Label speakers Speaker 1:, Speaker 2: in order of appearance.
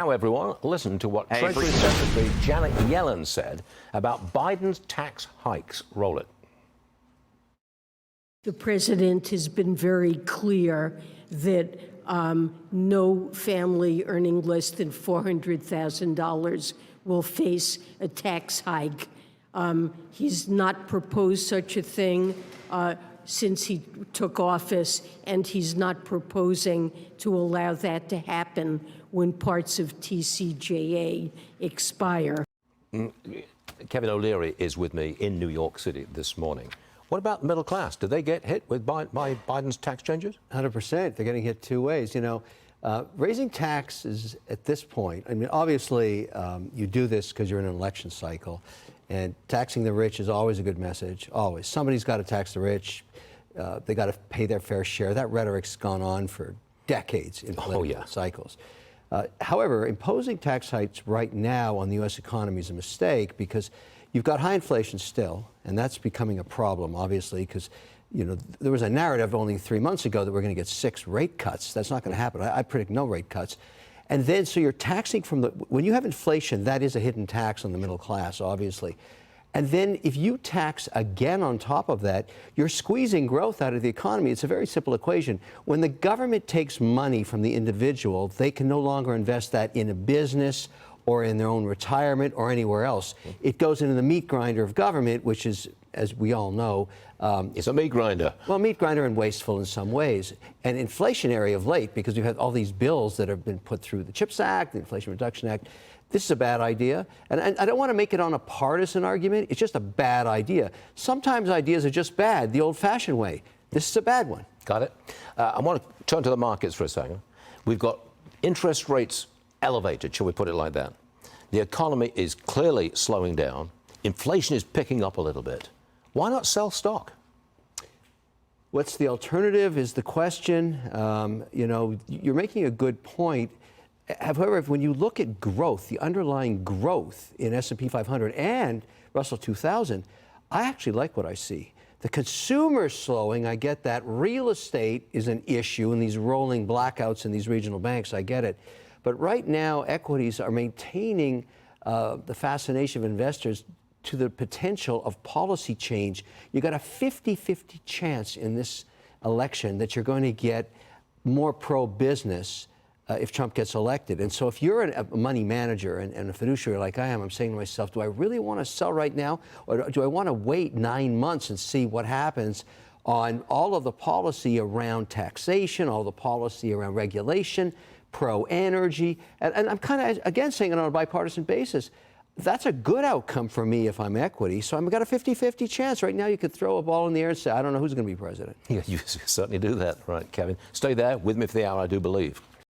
Speaker 1: Now, everyone, listen to what Treasury Secretary Janet Yellen said about Biden's tax hikes. Roll it.
Speaker 2: The president has been very clear that no family earning less than $400,000 will face a tax hike. He's not proposed such a thing since he took office, and he's not proposing to allow that to happen when parts of TCJA expire.
Speaker 1: Kevin O'Leary is with me in New York City this morning. What about the middle class? Do they get hit with by Biden's tax changes?
Speaker 3: 100%. They're getting hit two ways. You know, raising taxes at this point, I mean, obviously, you do this because you're in an election cycle, and taxing the rich is always a good message, always. Somebody's got to tax the rich. They got to pay their fair share. That rhetoric's gone on for decades in political cycles. However, imposing tax hikes right now on the U.S. economy is a mistake because you've got high inflation still, and that's becoming a problem, obviously, because, you know, there was a narrative only 3 months ago that we're going to get 6 rate cuts. That's not going to happen. I predict no rate cuts. And then, so you're taxing from when you have inflation, that is a hidden tax on the middle class, obviously. And then if you tax again on top of that, you're squeezing growth out of the economy. It's a very simple equation. When the government takes money from the individual, they can no longer invest that in a business or in their own retirement or anywhere else. It goes into the meat grinder of government, which is, as we all know,
Speaker 1: it's a meat grinder.
Speaker 3: Well, meat grinder and wasteful in some ways, and inflationary of late, because we've had all these bills that have been put through the CHIPS Act, the Inflation Reduction Act. This is a bad idea, and I don't want to make it on a partisan argument. It's just a bad idea. Sometimes ideas are just bad, the old-fashioned way. This is a bad one.
Speaker 1: Got it. I want to turn to the markets for a second. We've got interest rates elevated, shall we put it like that. The economy is clearly slowing down. Inflation is picking up a little bit. Why not sell stock?
Speaker 3: What's the alternative is the question. You know, you're making a good point. However, when you look at growth, the underlying growth in S&P 500 and Russell 2000, I actually like what I see. The consumer's slowing, I get that. Real estate is an issue in these rolling blackouts in these regional banks, I get it. But right now, equities are maintaining the fascination of investors to the potential of policy change. You got a 50-50 chance in this election that you're going to get more pro-business if Trump gets elected. And so if you're a money manager and a fiduciary like I am, I'm saying to myself, do I really want to sell right now? Or do I want to wait 9 months and see what happens on all of the policy around taxation, all the policy around regulation, pro-energy? And I'm kind of, again, saying it on a bipartisan basis. That's a good outcome for me if I'm equity. So I've got a 50-50 chance. Right now, you could throw a ball in the air and say, I don't know who's going to be president.
Speaker 1: Yeah, you certainly do that. Right, Kevin. Stay there with me for the hour, I do believe.